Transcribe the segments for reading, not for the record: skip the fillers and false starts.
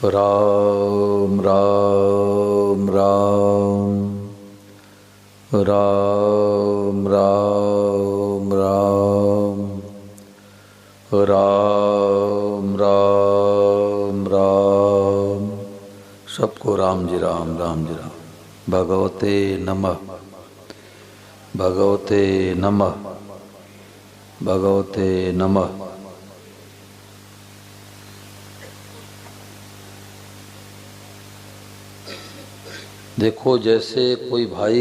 राम राम राम राम राम राम राम राम राम। सबको राम जी राम, राम जी राम। भगवते नमः, भगवते नमः, भगवते नमः। देखो, जैसे कोई भाई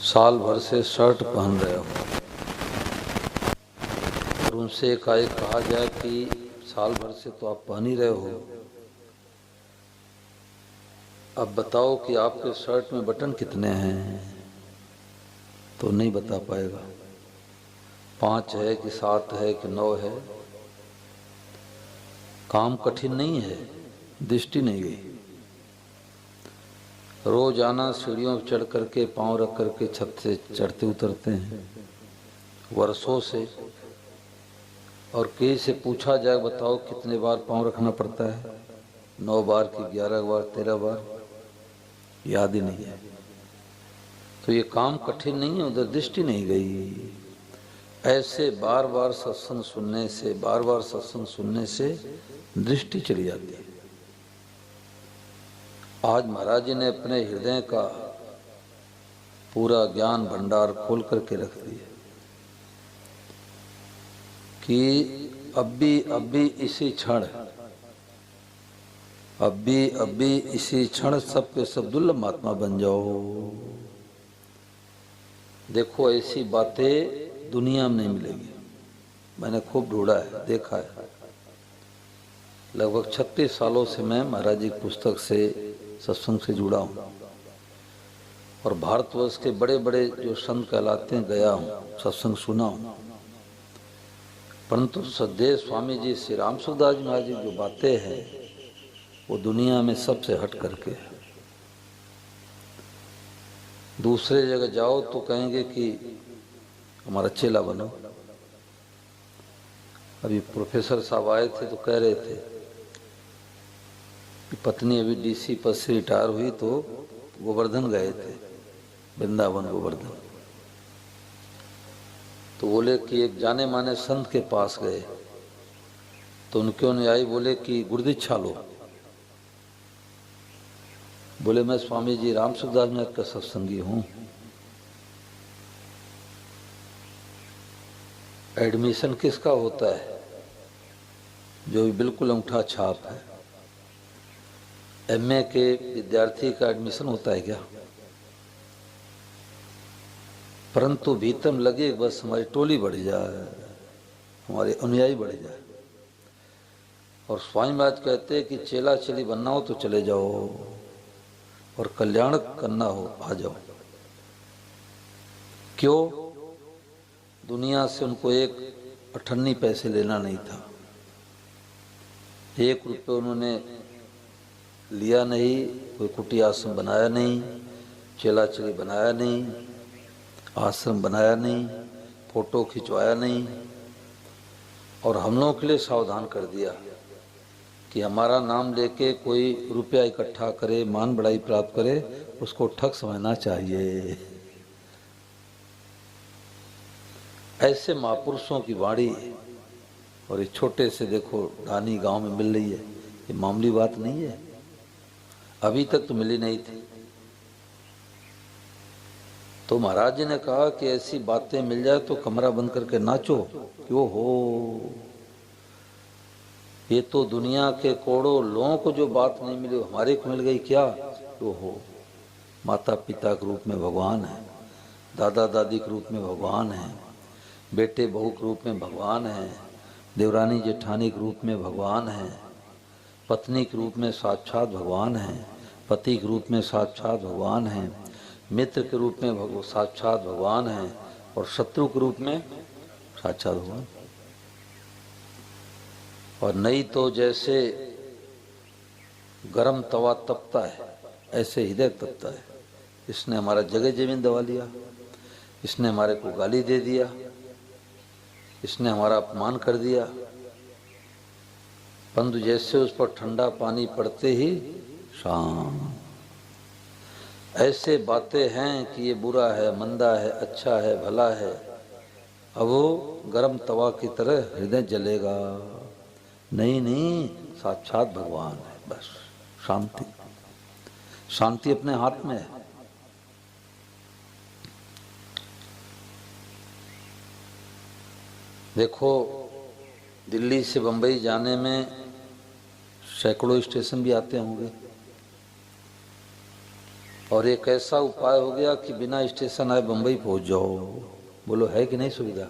साल भर से शर्ट पहन रहे हो और उनसे एकाएक कहा जाए कि साल भर से तो आप पहन ही रहे हो, अब बताओ कि आपके शर्ट में बटन कितने हैं, तो नहीं बता पाएगा। 5 है कि 7 है कि 9 है। काम कठिन नहीं है, दृष्टि नहीं गई। रोजाना सीढ़ियों पर चढ़ करके पांव रख करके छत से चढ़ते उतरते हैं वर्षों से, और किसी से पूछा जाए बताओ कितने बार पांव रखना पड़ता है, 9 बार कि 11 बार 13 बार, याद ही नहीं है। तो ये काम कठिन नहीं है, उधर दृष्टि नहीं गई। ऐसे बार बार सत्संग सुनने से, बार बार सत्संग सुनने से दृष्टि चली जाती है। आज महाराज जी ने अपने हृदय का पूरा ज्ञान भंडार खोल करके रख दिया कि अभी इसी क्षण, अभी इसी क्षण सब के सब दुर्लभ महात्मा बन जाओ। देखो, ऐसी बातें दुनिया में नहीं मिलेगी। मैंने खूब ढूंढा है, देखा है। लगभग 36 सालों से मैं महाराज जी की पुस्तक से, सत्संग से जुड़ा हूँ और भारतवर्ष के बड़े बड़े जो संत कहलाते हैं गया हूँ, सत्संग सुना हूँ। परंतु सदैव स्वामी जी श्री राम सुखदास जी महाराज जी जो बातें हैं वो दुनिया में सबसे हट करके है। दूसरे जगह जाओ तो कहेंगे कि हमारा चेला बनो। अभी प्रोफेसर साहब आए थे तो कह रहे थे कि पत्नी अभी डीसी पद से रिटायर हुई तो गोवर्धन गए थे, वृंदावन गोवर्धन। तो बोले कि एक जाने माने संत के पास गए तो उनके अनुयायी बोले कि गुरुदीक्षा लो। बोले मैं स्वामी जी राम सुखदास महाराज का सत्संगी हूँ। एडमिशन किसका होता है? जो बिल्कुल अंगूठा छाप है। एमए के विद्यार्थी का एडमिशन होता है क्या? परंतु भीतर लगे बस हमारी टोली बढ़ जाए, हमारे अनुयायी बढ़ जाए। और स्वामी महाराज कहते हैं कि चेला चेली बनना हो तो चले जाओ और कल्याण करना हो आ जाओ। क्यों? दुनिया से उनको एक अठन्नी पैसे लेना नहीं था। 1 रुपये उन्होंने लिया नहीं, कोई कुटिया आश्रम बनाया नहीं, चेला चेली बनाया नहीं, आश्रम बनाया नहीं, फोटो खिंचवाया नहीं। और हम लोगों के लिए सावधान कर दिया कि हमारा नाम लेके कोई रुपया इकट्ठा करे, मान बढ़ाई प्राप्त करे, उसको ठग समझना चाहिए। ऐसे महापुरुषों की वाणी और ये छोटे से देखो ढानी गांव में मिल रही है, ये मामूली बात नहीं है। अभी तक तो मिली नहीं थी। तो महाराज जी ने कहा कि ऐसी बातें मिल जाए तो कमरा बंद करके नाचो। क्यों हो? ये तो दुनिया के करोड़ों लोगों को जो बात नहीं मिली हमारे को मिल गई क्या? क्यों हो? माता पिता के रूप में भगवान है, दादा दादी के रूप में भगवान है, बेटे बहू के रूप में भगवान है, देवरानी जेठानी के रूप में भगवान है, पत्नी के रूप में साक्षात भगवान है, पति के रूप में साक्षात भगवान है, मित्र के रूप में साक्षात भगवान है, और शत्रु के रूप में साक्षात भगवान। और नहीं तो जैसे गरम तवा तपता है ऐसे हृदय तपता है। इसने हमारा जगह जमीन दबा लिया, इसने हमारे को गाली दे दिया, इसने हमारा अपमान कर दिया। परंतु जैसे उस पर ठंडा पानी पड़ते ही शांत। ऐसे बातें हैं कि ये बुरा है, मंदा है, अच्छा है, भला है, अब वो गर्म तवा की तरह हृदय जलेगा। नहीं नहीं, साक्षात भगवान है। बस शांति, शांति अपने हाथ में है। देखो, दिल्ली से बंबई जाने में सैकड़ों स्टेशन भी आते होंगे, और एक ऐसा उपाय हो गया कि बिना स्टेशन आए बंबई पहुंच जाओ। बोलो है कि नहीं सुविधा?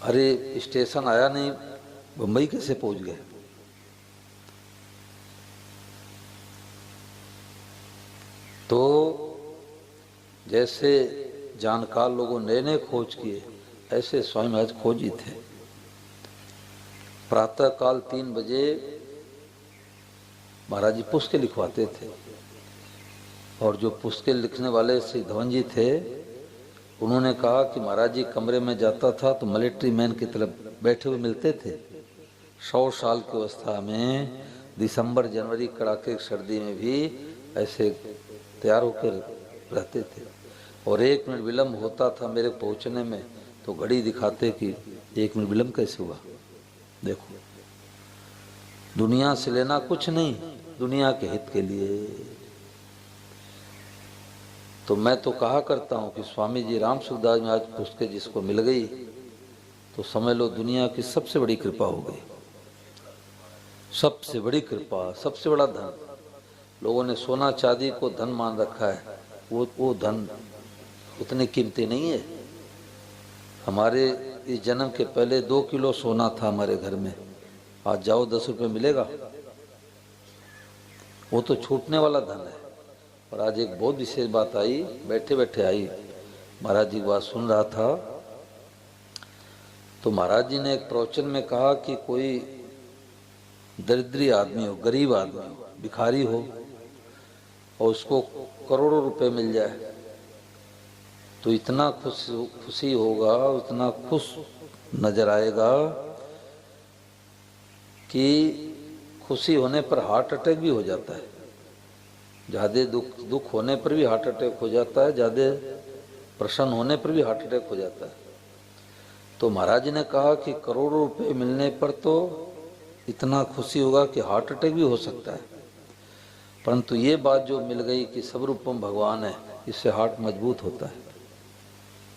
अरे स्टेशन आया नहीं, बंबई कैसे पहुंच गए? तो जैसे जानकार लोगों नए नए खोज किए, ऐसे स्वयं आज खोजी थे। प्रातः काल 3 बजे महाराज जी पुस्तकें लिखवाते थे, और जो पुस्तकें लिखने वाले श्री धवन जी थे, उन्होंने कहा कि महाराज जी कमरे में जाता था तो मिलिट्री मैन की तरफ बैठे हुए मिलते थे। 100 साल की अवस्था में दिसंबर जनवरी कड़ाके की सर्दी में भी ऐसे तैयार होकर रहते थे, और 1 मिनट विलम्ब होता था मेरे पहुंचने में तो घड़ी दिखाते कि 1 मिनट विलम्ब कैसे हुआ। देखो, दुनिया से लेना कुछ नहीं, दुनिया के हित के लिए। तो मैं तो कहा करता हूं कि स्वामी जी राम सुखदास में आज पुस्तकें जिसको मिल गई तो समझ लो दुनिया की सबसे बड़ी कृपा हो गई। सबसे बड़ी कृपा, सबसे बड़ा धन। लोगों ने सोना चांदी को धन मान रखा है, वो धन उतनी कीमती नहीं है। हमारे इस जन्म के पहले 2 किलो सोना था हमारे घर में, आज जाओ 10 रुपये मिलेगा। वो तो छूटने वाला धन है। और आज एक बहुत विशेष बात आई, बैठे बैठे आई, महाराज जी की बात सुन रहा था तो महाराज जी ने एक प्रवचन में कहा कि कोई दरिद्री आदमी हो, गरीब आदमी हो, भिखारी हो, और उसको करोड़ों रुपए मिल जाए तो इतना खुशी होगा, इतना खुश नजर आएगा कि खुशी होने पर हार्ट अटैक भी हो जाता है। ज़्यादा दुख होने पर भी हार्ट अटैक हो जाता है, ज़्यादा प्रसन्न होने पर भी हार्ट अटैक हो जाता है। तो महाराज ने कहा कि करोड़ों रुपए मिलने पर तो इतना खुशी होगा कि हार्ट अटैक भी हो सकता है, परंतु ये बात जो मिल गई कि सब रूपम भगवान है, इससे हार्ट मजबूत होता है।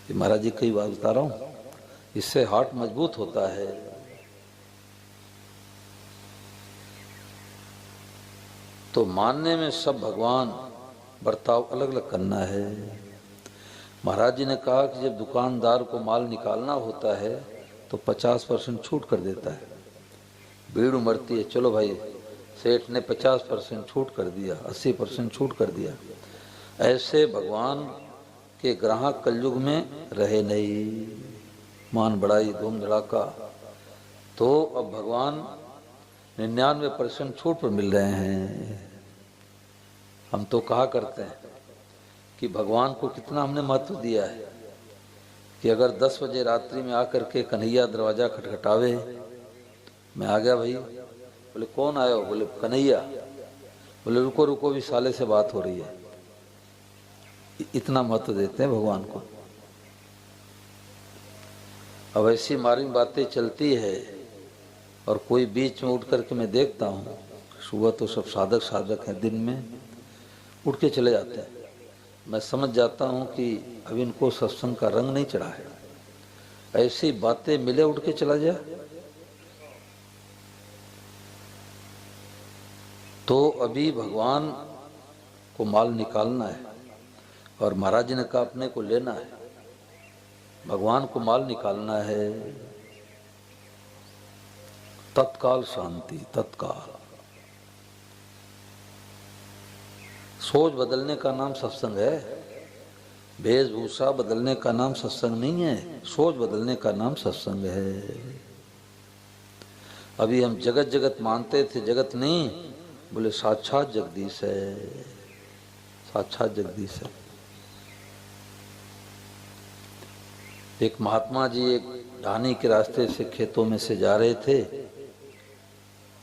ये महाराज जी कई बात बता रहा हूँ, इससे हार्ट मजबूत होता है। तो मानने में सब भगवान, बर्ताव अलग अलग करना है। महाराज जी ने कहा कि जब दुकानदार को माल निकालना होता है तो 50% छूट कर देता है। भीड़ उमड़ती है, चलो भाई, सेठ ने 50% छूट कर दिया, 80% छूट कर दिया। ऐसे भगवान के ग्राहक कलयुग में रहे नहीं, मान बढ़ाई, धूम धड़ाका। तो अब भगवान 99% छूट पर मिल रहे हैं। हम तो कहा करते हैं कि भगवान को कितना हमने महत्व दिया है कि अगर 10 बजे रात्रि में आकर के कन्हैया दरवाजा खटखटावे, मैं आ गया भाई, बोले कौन आया हो? बोले कन्हैया। बोले रुको रुको, भी साले से बात हो रही है। इतना महत्व देते हैं भगवान को। अब ऐसी मारी बातें चलती है, और कोई बीच में उठ करके मैं देखता हूँ, सुबह तो सब साधक हैं, दिन में उठ के चले जाते हैं। मैं समझ जाता हूँ कि अब इनको सत्संग का रंग नहीं चढ़ा है। ऐसी बातें मिले उठ के चला जाए। तो अभी भगवान को माल निकालना है, और महाराज जी ने कहा अपने को लेना है। भगवान को माल निकालना है, तत्काल शांति, तत्काल। सोच बदलने का नाम सत्संग है, वेशभूषा बदलने का नाम सत्संग नहीं है, सोच बदलने का नाम सत्संग है। अभी हम जगत जगत मानते थे, जगत नहीं, बोले साक्षात जगदीश है, साक्षात जगदीश है। एक महात्मा जी एक ढानी के रास्ते से खेतों में से जा रहे थे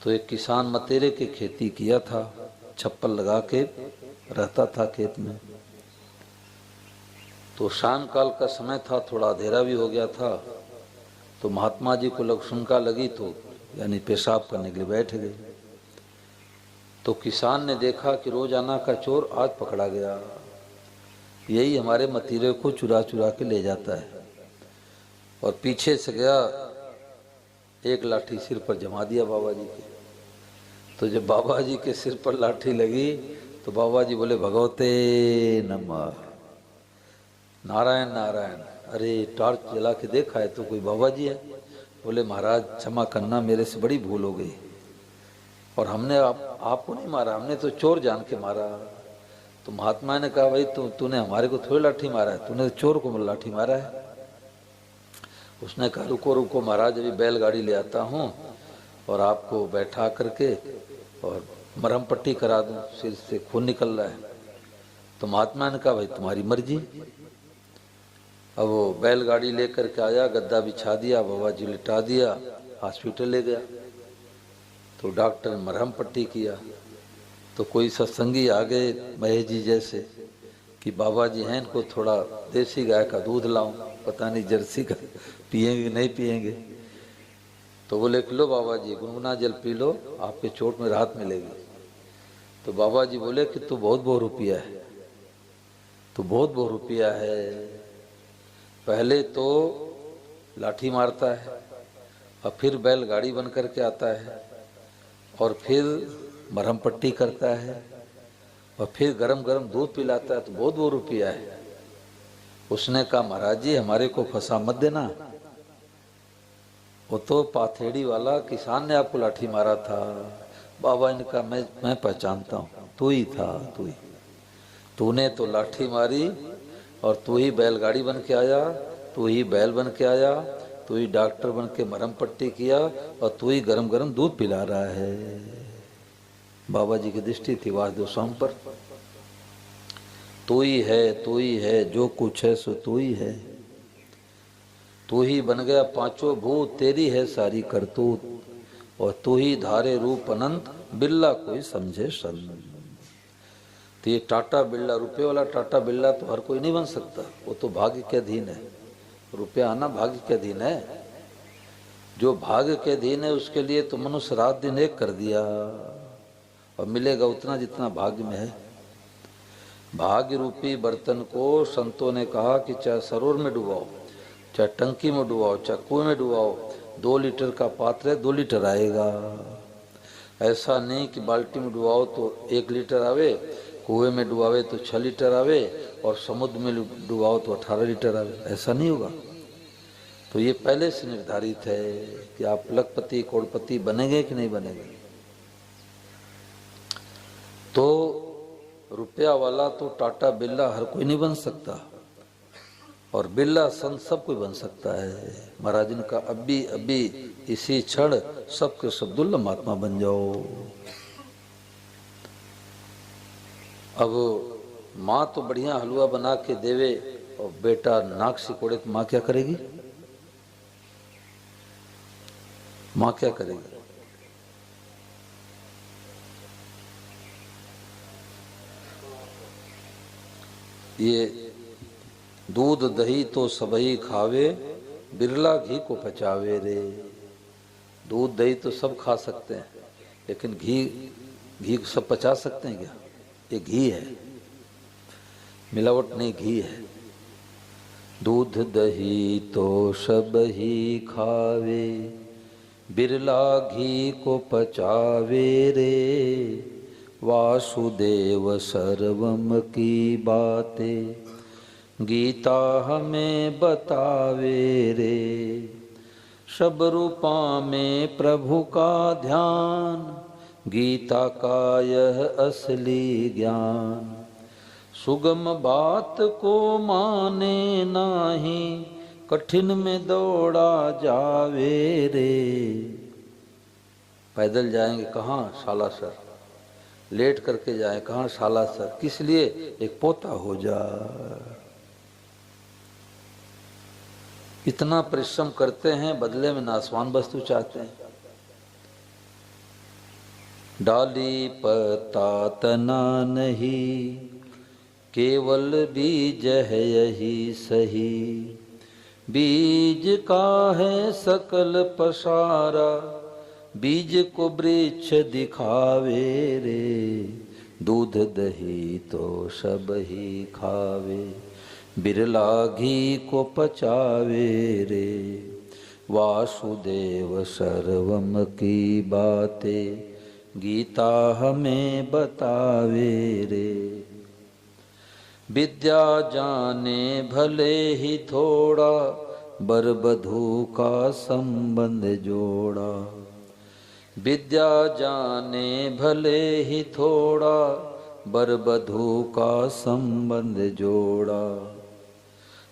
तो एक किसान मतेरे की खेती किया था, छप्पर लगा के रहता था खेत में। तो शाम काल का समय था, थोड़ा अंधेरा भी हो गया था। तो महात्मा जी को शंका लगी तो यानी पेशाब करने के लिए बैठ गए। तो किसान ने देखा कि रोजाना का चोर आज पकड़ा गया, यही हमारे मतीरे को चुरा चुरा के ले जाता है। और पीछे से गया, एक लाठी सिर पर जमा दिया बाबा जी के। तो जब बाबा जी के सिर पर लाठी लगी तो बाबा जी बोले भगवते नमः, नारायण नारायण। अरे टॉर्च जला के देखा है तो कोई बाबा जी है। बोले महाराज क्षमा करना, मेरे से बड़ी भूल हो गई, और हमने आपको नहीं मारा, हमने तो चोर जान के मारा। तो महात्मा ने कहा भाई तूने हमारे को थोड़ी लाठी मारा है, तूने चोर को लाठी मारा है। उसने कहा रुको रुको महाराज, अभी बैलगाड़ी ले आता हूँ और आपको बैठा करके और मरहम पट्टी करा दूँ, सिर से खून निकल रहा है। तो महात्मा ने कहा भाई तुम्हारी मर्जी। अब वो बैलगाड़ी लेकर के आया, गद्दा बिछा दिया, बाबा जी लिटा दिया, हॉस्पिटल ले गया। तो डॉक्टर ने मरहम पट्टी किया। तो कोई सत्संगी आ गए महेश जी जैसे कि बाबा जी हैं, इनको थोड़ा देसी गाय का दूध लाऊं, पता नहीं जर्सी का पिएंगे नहीं पिएंगे। तो बोले कि लो बाबा जी गुनगुना जल पी लो, आपके चोट में राहत मिलेगी। तो बाबा जी बोले कि तू बहुत बहुत रुपया है, तू बहुत बहुत रुपया है। पहले तो लाठी मारता है और फिर बैलगाड़ी बन करके आता है और फिर मरहम पट्टी करता है और फिर गरम गरम दूध पिलाता है, तो बहुत बहुत रुपया है। उसने कहा महाराज जी हमारे को फंसा मत देना, वो तो पाथेड़ी वाला किसान ने आपको लाठी मारा था। बाबा ने कहा मैं पहचानता हूँ, तू ही था, तू ही, तूने तो लाठी मारी और तू ही बैलगाड़ी बन के आया, तू ही बैल बन के आया, तू ही डॉक्टर बन के मरहम पट्टी किया और तू ही गरम गरम दूध पिला रहा है। बाबा जी की दृष्टि थी वासुदेव स्वामी पर। तू ही है जो कुछ है सो तू ही है, तू ही बन गया पांचों भूत, तेरी है सारी करतूत, और तू ही धारे रूप अनंत, बिल्ला कोई समझे संत। तो ये टाटा बिल्ला, रुपये वाला टाटा बिल्ला तो हर कोई नहीं बन सकता, वो तो भाग्य के अधीन है। रुपया आना भाग्य के अधीन है। जो भाग्य के अधीन है उसके लिए तो मनुष्य रात दिन एक कर दिया और मिलेगा उतना जितना भाग्य में है। भाग्य रूपी बर्तन को संतों ने कहा कि चाहे सरोवर में डुबाओ, चाहे टंकी में डुबाओ, चाहे कुएं में डुबाओ, 2 लीटर का पात्र है 2 लीटर आएगा। ऐसा नहीं कि बाल्टी में डुबाओ तो 1 लीटर आवे, कुएं में डुबावे तो 6 लीटर आवे और समुद्र में डुबाओ तो 18 लीटर आवे, ऐसा नहीं होगा। तो ये पहले से निर्धारित है कि आप लखपति करोड़पति बनेंगे कि नहीं बनेंगे। तो रुपया वाला तो टाटा बिल्ला हर कोई नहीं बन सकता, और बिल्ला संत सब कोई बन सकता है। महाराज ने कहा अभी अभी इसी क्षण सबके सब दुर्लभ महात्मा बन जाओ। अब माँ तो बढ़िया हलवा बना के देवे और बेटा नाक सिकोड़े तो माँ क्या करेगी? माँ क्या करेगी? ये दूध दही तो सबही खावे, बिरला घी को पचावे रे। दूध दही तो सब खा सकते हैं, लेकिन घी को सब पचा सकते हैं क्या? ये घी है, मिलावट नहीं, घी है। दूध दही तो सब ही खावे, बिरला घी को पचावे रे। वासुदेव सर्वम की बातें गीता हमें बतावे रे। सब रूपा में प्रभु का ध्यान, गीता का यह असली ज्ञान। सुगम बात को माने नाही, कठिन में दौड़ा जावे रे। पैदल जाएंगे कहाँ? सालासर। लेट करके जाए कहाँ? सालासर। किस लिए? एक पोता हो जा। इतना परिश्रम करते हैं, बदले में नासवान वस्तु चाहते हैं। डाली पत्ता तना नहीं, केवल बीज है यही सही। बीज का है सकल पसारा, बीज को वृक्ष दिखावे रे। दूध दही तो सब ही खावे, बिरला घी को पचावे रे। वासुदेव सर्वम की बातें गीता हमें बतावे रे। विद्या जाने भले ही थोड़ा, बर बधू का संबंध जोड़ा। विद्या जाने भले ही थोड़ा, बर बधू का संबंध जोड़ा।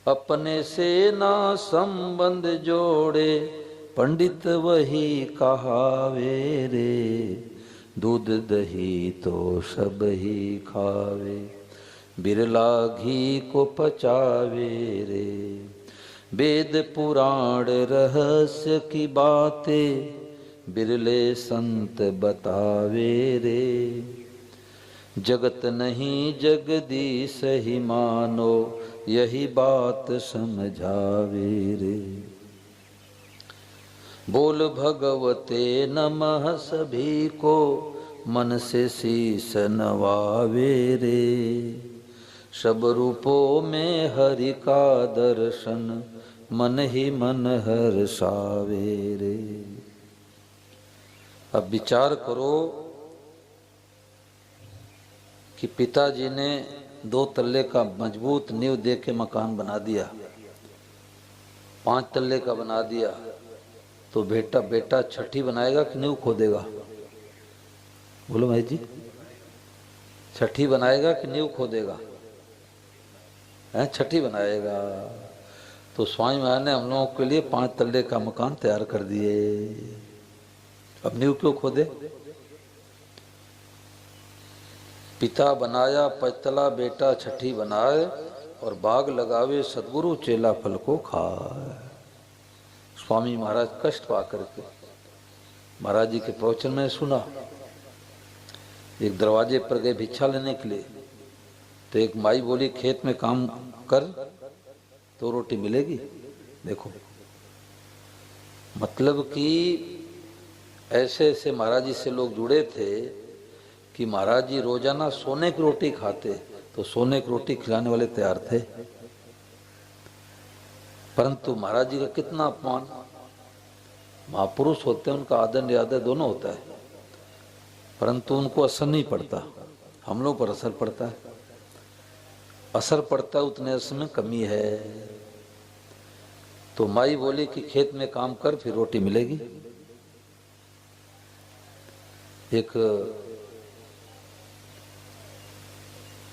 अपने से ना संबंध जोड़े, पंडित वही कहावे रे। दूध दही तो सब ही खावे, बिरला घी को पचावे रे। वेद पुराण रहस्य की बातें, बिरले संत बतावे रे। जगत नहीं जगदीश ही मानो, यही बात समझावे रे। बोल भगवते नमः सभी को, मन से शीस नवावे रे। सब रूपों में हरि का दर्शन, मन ही मन हर्षावे रे। अब विचार करो कि पिताजी ने 2 तल्ले का मजबूत नींव दे के मकान बना दिया, 5 तल्ले का बना दिया, तो बेटा छठी बनाएगा कि नींव खोदेगा? बोलो भाई जी, छठी बनाएगा कि नींव खोदेगा? है, छठी बनाएगा। तो स्वामी महाराज ने हम लोगों के लिए 5 तल्ले का मकान तैयार कर दिए। अब नींव क्यों खोदे? पिता बनाया 5 तला, बेटा छठी बनाए, और बाग लगावे सदगुरु चेला फल को खाए। स्वामी महाराज कष्ट पा करके महाराज जी के प्रवचन में सुना। एक दरवाजे पर गए भिक्षा लेने के लिए, तो एक माई बोली खेत में काम कर तो रोटी मिलेगी। देखो, मतलब कि ऐसे ऐसे महाराज जी से लोग जुड़े थे कि महाराज जी रोजाना सोने की रोटी खाते, तो सोने की रोटी खिलाने वाले तैयार थे। परंतु महाराज जी का कितना अपमान। महापुरुष होते हैं, उनका आदर निरादर दोनों होता है, परंतु उनको असर नहीं पड़ता। हम लोग पर असर पड़ता है। असर पड़ता है उतने असर में कमी है। तो माई बोली कि खेत में काम कर फिर रोटी मिलेगी। एक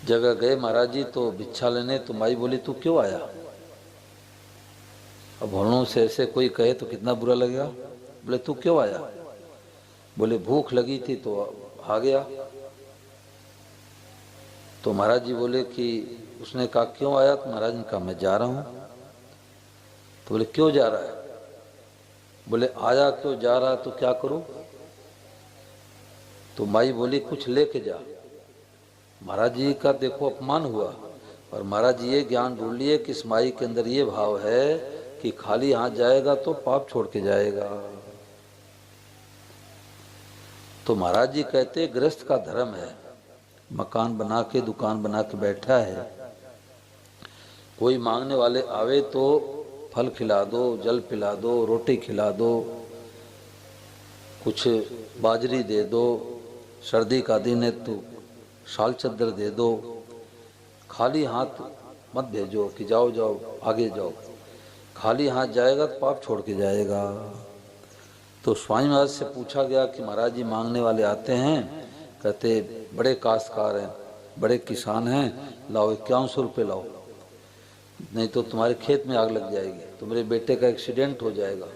जगह गए महाराज जी तो भिक्षा लेने, तो माई बोली तू क्यों आया? अब भवनों से ऐसे कोई कहे तो कितना बुरा लगेगा। बोले तू क्यों आया? बोले भूख लगी थी तो आ गया। तो महाराज जी बोले कि उसने कहा क्यों आया? तो महाराज ने कहा मैं जा रहा हूँ। तो बोले क्यों जा रहा है? बोले आया क्यों, जा रहा तो क्या करूं? तो माई बोली कुछ लेके जा। महाराज जी का देखो अपमान हुआ, और महाराज जी ये ज्ञान ढूंढ लिए कि इस माई के अंदर ये भाव है कि खाली हाथ जाएगा तो पाप छोड़ के जाएगा। तो महाराज जी कहते गृहस्थ का धर्म है, मकान बना के दुकान बना के बैठा है, कोई मांगने वाले आवे तो फल खिला दो, जल पिला दो, रोटी खिला दो, कुछ बाजरी दे दो, सर्दी का दिन है तो शाल चद्दर दे दो। खाली हाथ मत भेजो कि जाओ जाओ आगे जाओ। खाली हाथ जाएगा तो पाप छोड़ के जाएगा। तो स्वामी महाराज से पूछा गया कि महाराज जी मांगने वाले आते हैं, कहते बड़े काश्तकार हैं, बड़े किसान हैं, लाओ 5100 रुपये लाओ, नहीं तो तुम्हारे खेत में आग लग जाएगी, तुम्हारे बेटे का एक्सीडेंट हो जाएगा।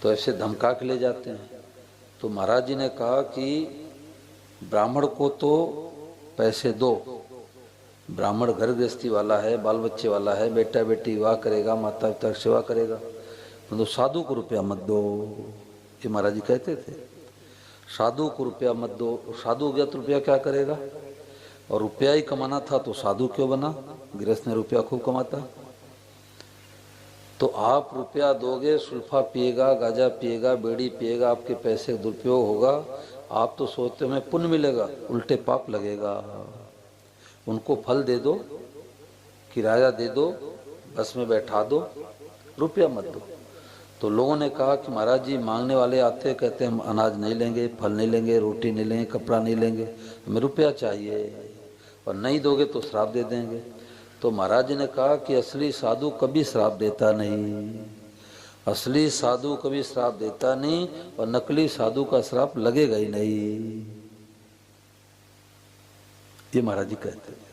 तो ऐसे धमका के ले जाते हैं। तो महाराज जी ने कहा कि ब्राह्मण को तो पैसे दो, ब्राह्मण घर गृहस्थी वाला है, बाल बच्चे वाला है, बेटा बेटी विवाह करेगा, माता पिता की सेवा करेगा, तो साधु को रुपया मत दो, ये महाराज जी कहते थे। साधु को रुपया मत दो। साधु गया तो रुपया क्या करेगा, और रुपया ही कमाना था तो साधु क्यों बना, गृहस्थ में रुपया खूब कमाता। तो आप रुपया दोगे, सुल्फा पिएगा, गांजा पिएगा, बीड़ी पिएगा, आपके पैसे का दुरुपयोग होगा, आप तो सोचते हो हमें पुण्य मिलेगा, उल्टे पाप लगेगा। उनको फल दे दो, किराया दे दो, बस में बैठा दो, रुपया मत दो। तो लोगों ने कहा कि महाराज जी मांगने वाले आते कहते हम अनाज नहीं लेंगे, फल नहीं लेंगे, रोटी नहीं लेंगे, कपड़ा नहीं लेंगे, हमें रुपया चाहिए, और नहीं दोगे तो श्राप दे देंगे। तो महाराज जी ने कहा कि असली साधु कभी श्राप देता नहीं, असली साधु कभी श्राप देता नहीं, और नकली साधु का श्राप लगेगा ही नहीं, ये महाराज जी कहते हैं।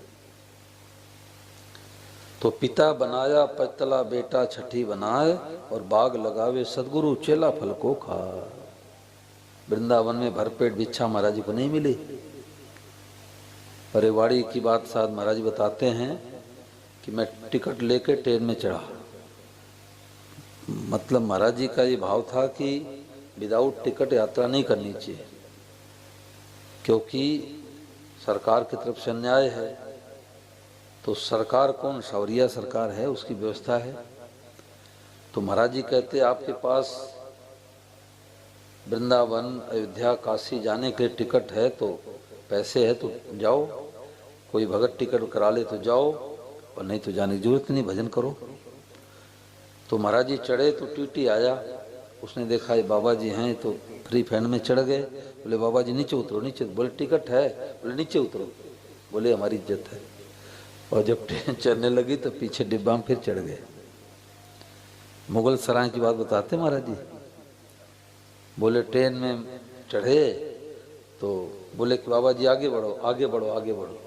तो पिता बनाया पचतला बेटा छठी बनाए, और बाग लगावे सदगुरु चेला फल को खा। वृंदावन में भरपेट भिक्षा महाराज जी को नहीं मिली। रेवाड़ी की बात साथ महाराज जी बताते हैं कि मैं टिकट लेके ट्रेन में चढ़ा, मतलब महाराज जी का ये भाव था कि विदाउट टिकट यात्रा नहीं करनी चाहिए, क्योंकि सरकार की तरफ से अन्याय है। तो सरकार कौन, शौरिया सरकार है, उसकी व्यवस्था है। तो महाराज जी कहते आपके पास वृंदावन, अयोध्या, काशी जाने के लिए टिकट है, तो पैसे है तो जाओ, कोई भगत टिकट करा ले तो जाओ, और नहीं तो जाने की जरूरत नहीं, भजन करो। तो महाराज जी चढ़े तो टीटी आया, उसने देखा ये बाबा जी हैं, तो फ्री फैंड में चढ़ गए। बोले बाबा जी नीचे उतरो, नीचे। बोले टिकट है, बोले नीचे उतरो, बोले हमारी इज्जत है। और जब ट्रेन चलने लगी तो पीछे डिब्बा में फिर चढ़ गए। मुगल सराय की बात बताते महाराज जी। बोले ट्रेन में चढ़े तो बोले कि बाबा जी आगे बढ़ो, आगे बढ़ो, आगे बढ़ो।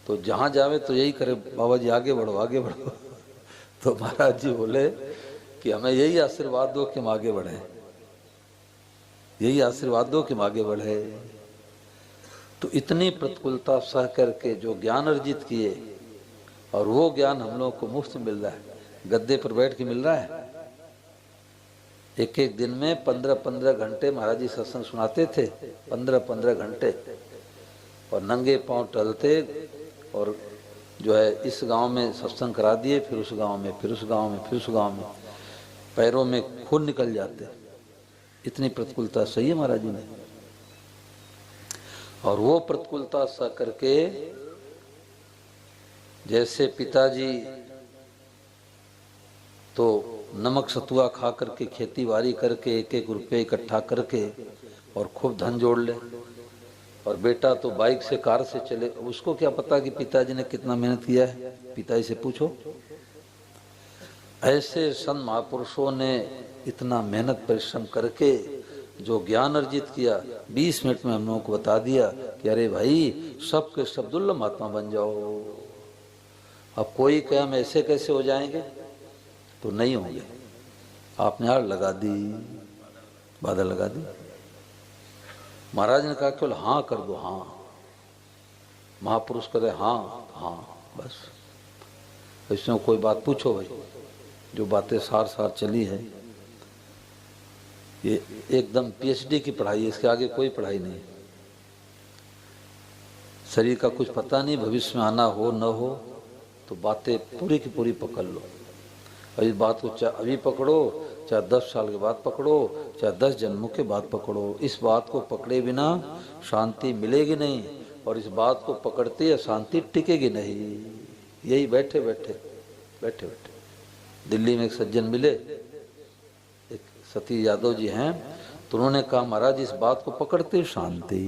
तो जहाँ जावे तो यही करे, बाबा जी आगे बढ़ो, आगे बढ़ो। तो महाराज जी बोले कि हमें यही आशीर्वाद दो कि हम आगे बढ़े, यही आशीर्वाद दो कि हम आगे बढ़े। तो इतनी प्रतिकूलता सह करके जो ज्ञान अर्जित किए, और वो ज्ञान हम लोगों को मुफ्त मिल रहा है, गद्दे पर बैठ के मिल रहा है। एक एक दिन में 15-15 घंटे महाराज जी सत्संग सुनाते थे, 15-15 घंटे, और नंगे पांव टहलते, और जो है इस गांव में सत्संग करा दिए, फिर उस गांव में, फिर उस गांव में, फिर उस गांव में, पैरों में खून निकल जाते। इतनी प्रतिकूलता सही है महाराज जी ने। और वो प्रतिकूलता सह करके, जैसे पिताजी तो नमक सतुआ खा करके, खेती बाड़ी करके, एक एक रुपये इकट्ठा करके और खूब धन जोड़ ले, और बेटा तो बाइक से, कार से चले। उसको क्या पता कि पिताजी ने कितना मेहनत किया है, पिताजी से पूछो। ऐसे संत महापुरुषों ने इतना मेहनत परिश्रम करके जो ज्ञान अर्जित किया, 20 मिनट में हम लोगों को बता दिया कि अरे भाई सब के सब दुर्लभ महात्मा बन जाओ। अब कोई कहे हम ऐसे कैसे हो जाएंगे, तो नहीं होंगे। आपने आड़ लगा दी, बाधा लगा दी। महाराज ने कहा केवल हाँ कर दो, हाँ। महापुरुष करे हाँ, हाँ, बस। इसमें कोई बात पूछो भाई, जो बातें सार सार चली है, ये एकदम पीएचडी की पढ़ाई है, इसके आगे कोई पढ़ाई नहीं। शरीर का कुछ पता नहीं, भविष्य में आना हो न हो, तो बातें पूरी की पूरी पकड़ लो। और इस बात को चाहे अभी पकड़ो, चाहे 10 साल के बाद पकड़ो, चाहे 10 जन्मों के बाद पकड़ो, इस बात को पकड़े बिना शांति मिलेगी नहीं, और इस बात को पकड़ते ही शांति टिकेगी नहीं। यही बैठे बैठे बैठे बैठे दिल्ली में एक सज्जन मिले, एक सतीश यादव जी हैं, तो उन्होंने कहा महाराज इस बात को पकड़ते शांति,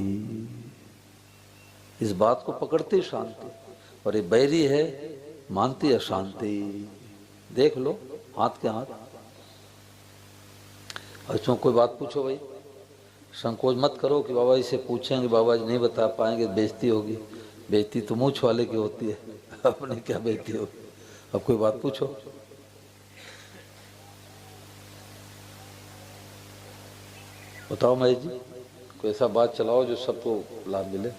इस बात को पकड़ते शांति, और ये बैरी है मानती अशांति। देख लो हाथ के हाथ। और इसमें कोई बात पूछो भाई, संकोच मत करो कि बाबा जी से पूछेंगे, बाबा जी नहीं बता पाएंगे, बेइज्जती होगी। बेइज्जती तो मूंछ वाले की होती है, अपने क्या बेइज्जती होगी। अब कोई बात पूछो। बताओ महेश जी, कोई ऐसा बात चलाओ जो सबको लाभ मिले।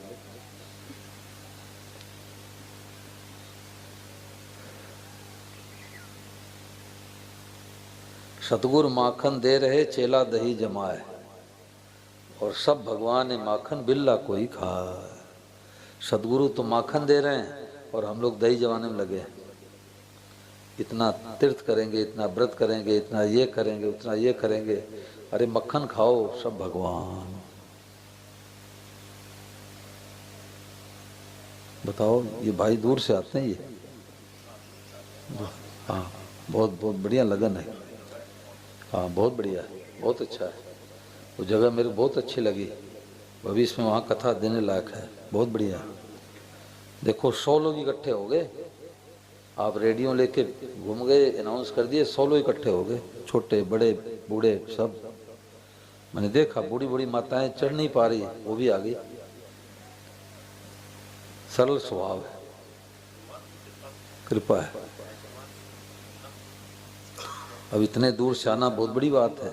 सतगुरु माखन दे रहे चेला दही जमाए, और सब भगवान ने माखन बिल्ला कोई खाए। सतगुरु तो माखन दे रहे हैं और हम लोग दही जमाने में लगे हैं। इतना तीर्थ करेंगे, इतना व्रत करेंगे, इतना ये करेंगे, उतना ये करेंगे, अरे मक्खन खाओ, सब भगवान। बताओ, ये भाई दूर से आते हैं ये? हाँ, बहुत बहुत बढ़िया लगन है। हाँ, बहुत बढ़िया है, बहुत अच्छा है। वो जगह मेरे को बहुत अच्छी लगी, भविष्य में वहाँ कथा देने लायक है, बहुत बढ़िया है। देखो 100 लोग इकट्ठे हो गए, आप रेडियो लेके घूम गए, अनाउंस कर दिए, 100 लोग इकट्ठे हो गए, छोटे बड़े बूढ़े सब। मैंने देखा बूढ़ी बूढ़ी माताएं चढ़ नहीं पा रही, वो भी आ गई। सरल स्वभाव है, कृपा है। अब इतने दूर से आना बहुत बड़ी बात है।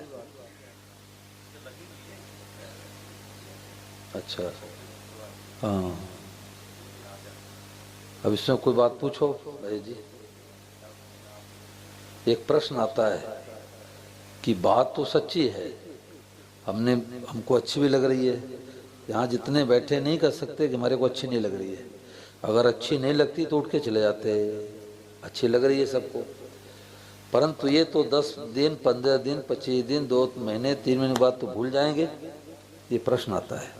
अच्छा, हाँ, अब इसमें कोई बात पूछो भाई जी। एक प्रश्न आता है कि बात तो सच्ची है, हमको अच्छी भी लग रही है, यहाँ जितने बैठे नहीं कर सकते कि हमारे को अच्छी नहीं लग रही है। अगर अच्छी नहीं लगती तो उठ के चले जाते, अच्छी लग रही है सबको। परंतु ये तो 10 दिन, 15 दिन, 25 दिन, 2 महीने, 3 महीने बाद तो भूल जाएंगे, ये प्रश्न आता है।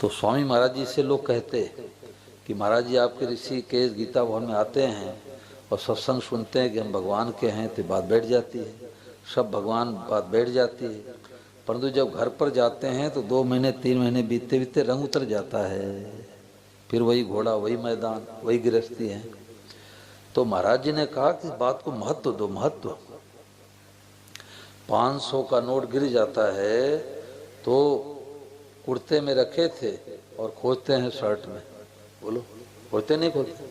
तो स्वामी महाराज जी से लोग कहते कि महाराज जी आपके ऋषिकेश गीता भवन में आते हैं और सत्संग सुनते हैं कि हम भगवान के हैं, तो बात बैठ जाती है, सब भगवान बात बैठ जाती है। परंतु जब घर पर जाते हैं तो 2 महीने 3 महीने बीतते बीतते रंग उतर जाता है, फिर वही घोड़ा, वही मैदान, वही गृहस्थी है। तो महाराज जी ने कहा कि बात को महत्व दो, महत्व। 500 का नोट गिर जाता है तो कुर्ते में रखे थे और खोजते हैं शर्ट में, बोलो खोजते नहीं खोजते?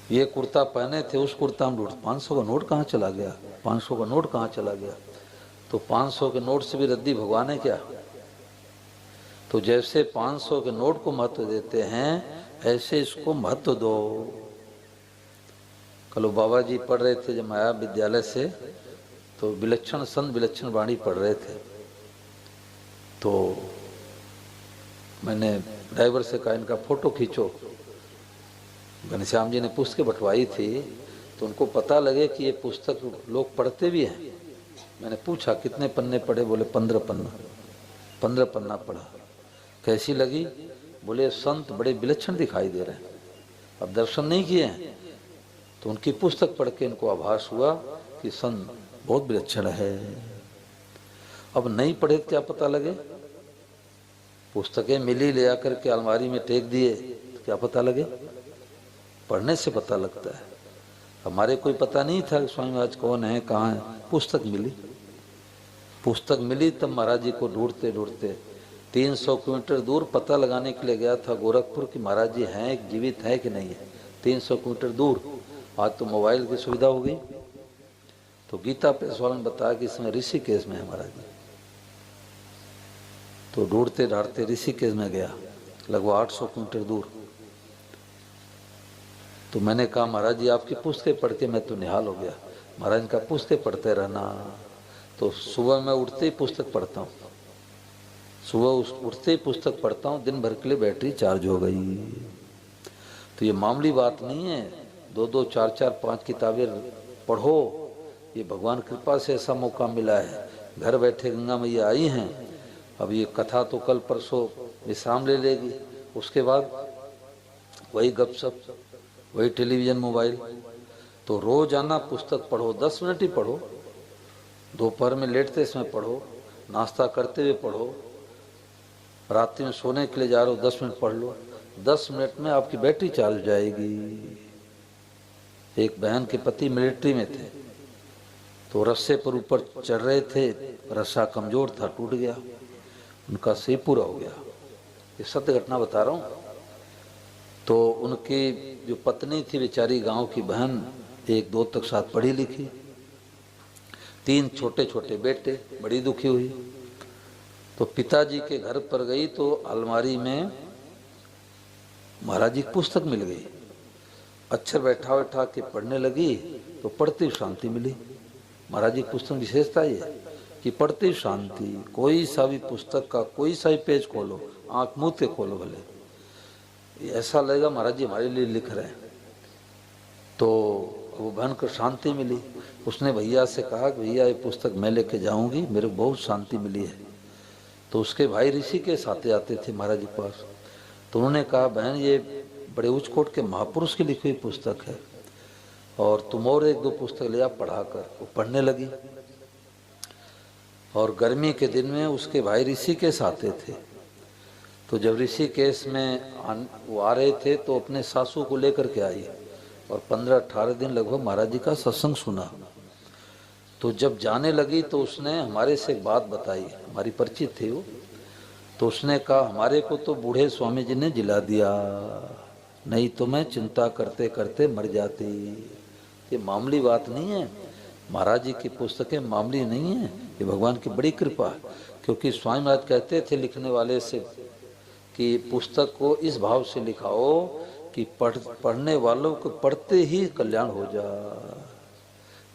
ये कुर्ता पहने थे, उस कुर्ता में 500 का नोट कहाँ चला गया, 500 का नोट कहाँ चला गया? तो 500 के नोट से भी रद्दी भगवान है क्या? तो जैसे 500 के नोट को महत्व देते हैं, ऐसे इसको महत्व दो। कल बाबा जी पढ़ रहे थे जब आया विद्यालय से, तो विलक्षण संत विलक्षण वाणी पढ़ रहे थे। तो मैंने ड्राइवर से कहा इनका फोटो खींचो। घनश्याम जी ने पुस्तकें बंटवाई थी, तो उनको पता लगे कि ये पुस्तक लोग पढ़ते भी हैं। मैंने पूछा कितने पन्ने पढ़े? बोले 15 पन्ना। 15 पन्ना पढ़ा। कैसी लगी? बोले संत बड़े विलक्षण दिखाई दे रहे हैं, अब दर्शन नहीं किए हैं। तो उनकी पुस्तक पढ़ के इनको आभास हुआ कि संत बहुत विलक्षण है। अब नहीं पढ़े तो क्या पता लगे? पुस्तकें मिली, ले आकर के अलमारी में टेक दिए, तो क्या पता लगे? पढ़ने से पता लगता है। हमारे कोई पता नहीं था कि स्वामी महाराज कौन है, कहाँ है। पुस्तक मिली, पुस्तक मिली तब महाराज जी को ढूंढते ढूंढते 300 किलोमीटर दूर पता लगाने के लिए गया था गोरखपुर कि महाराज जी हैं, जीवित है कि नहीं है। 300 किलोमीटर दूर। आज तो मोबाइल की सुविधा हो गई। तो गीता प्रेस वालों ने बताया कि इसमें ऋषिकेश में है महाराज जी। तो ढूंढते ढांढते ऋषिकेश में गया, लगभग 800 किलोमीटर दूर। तो मैंने कहा महाराज जी आपकी पुस्तकें पढ़ के मैं तो निहाल हो गया। महाराज का पुस्तकें पढ़ते रहना। तो सुबह मैं उठते ही पुस्तक पढ़ता हूँ, सुबह उठते ही पुस्तक पढ़ता हूँ, दिन भर के लिए बैटरी चार्ज हो गई। तो ये मामूली बात नहीं है, 2-2, 4-4, 5 किताबें पढ़ो। ये भगवान कृपा से ऐसा मौका मिला है। घर बैठे गंगा मैया आई हैं, अब ये कथा तो कल परसों विश्राम ले लेगी, उसके बाद वही गपशप, वही टेलीविज़न, मोबाइल। तो रोजाना पुस्तक पढ़ो, 10 मिनट ही पढ़ो। दोपहर में लेटते समय पढ़ो, नाश्ता करते हुए पढ़ो, रात्रि में सोने के लिए जा रहे हो 10 मिनट पढ़ लो। 10 मिनट में आपकी बैटरी चार्ज हो जाएगी। एक बहन के पति मिलिट्री में थे, तो रस्से पर ऊपर चढ़ रहे थे, रस्सा कमजोर था, टूट गया, उनका सिर पूरा हो गया। ये सत्य घटना बता रहा हूँ। तो उनकी जो पत्नी थी बेचारी, गांव की बहन, 1-2 तक साथ पढ़ी लिखी, 3 छोटे छोटे बेटे, बड़ी दुखी हुई। तो पिताजी के घर पर गई तो अलमारी में महाराज जी की पुस्तक मिल गई। अक्षर बैठा बैठा के पढ़ने लगी तो पढ़ती शांति मिली। महाराज जी पुस्तक विशेषता ये है कि पढ़ते ही शांति, कोई सा भी पुस्तक का कोई सा भी पेज खोलो, आंख मुंह के खोलो भले, ऐसा लगेगा महाराज जी हमारे लिए लिख रहे हैं। तो वो बहन को शांति मिली। उसने भैया से कहा कि भैया ये पुस्तक मैं लेके जाऊंगी, मेरे को बहुत शांति मिली है। तो उसके भाई ऋषि के साथ आते थे महाराज जी पास। तो उन्होंने कहा बहन ये बड़े उच्च कोट के महापुरुष की लिखी हुई पुस्तक है, और तुम और एक दो पुस्तक ले आप पढ़ा कर। वो पढ़ने लगी, और गर्मी के दिन में उसके भाई ऋषिकेश आते थे। तो जब ऋषिकेश में वो आ रहे थे तो अपने सासू को लेकर के आई, और 15-18 दिन लगभग महाराज जी का सत्संग सुना। तो जब जाने लगी तो उसने हमारे से एक बात बताई, हमारी परिचित थी वो। तो उसने कहा हमारे को तो बूढ़े स्वामी जी ने जिला दिया, नहीं तो मैं चिंता करते करते मर जाती। ये मामूली बात नहीं है, महाराज जी की पुस्तकें मामूली नहीं है, ये भगवान की बड़ी कृपा है। क्योंकि स्वामी महाराज कहते थे लिखने वाले से कि पुस्तक को इस भाव से लिखाओ कि पढ़ने वालों को पढ़ते ही कल्याण हो जा।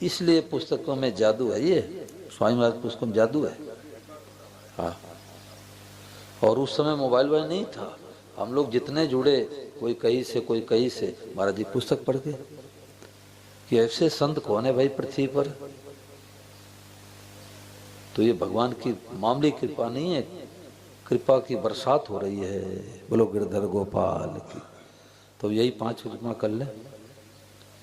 इसलिए पुस्तकों में जादू है, ये स्वामी महाराज पुस्तकों में जादू है। हाँ, और उस समय मोबाइल वोबाइल नहीं था, हम लोग जितने जुड़े, कोई कहीं से कोई कहीं से, महाराज जी पुस्तक पढ़ के कि ऐसे संत कौन है भाई पृथ्वी पर। तो ये भगवान की मामूली कृपा नहीं है, कृपा की बरसात हो रही है। बोलो गिरधर गोपाल की। तो यही 5 रुपया कर ले।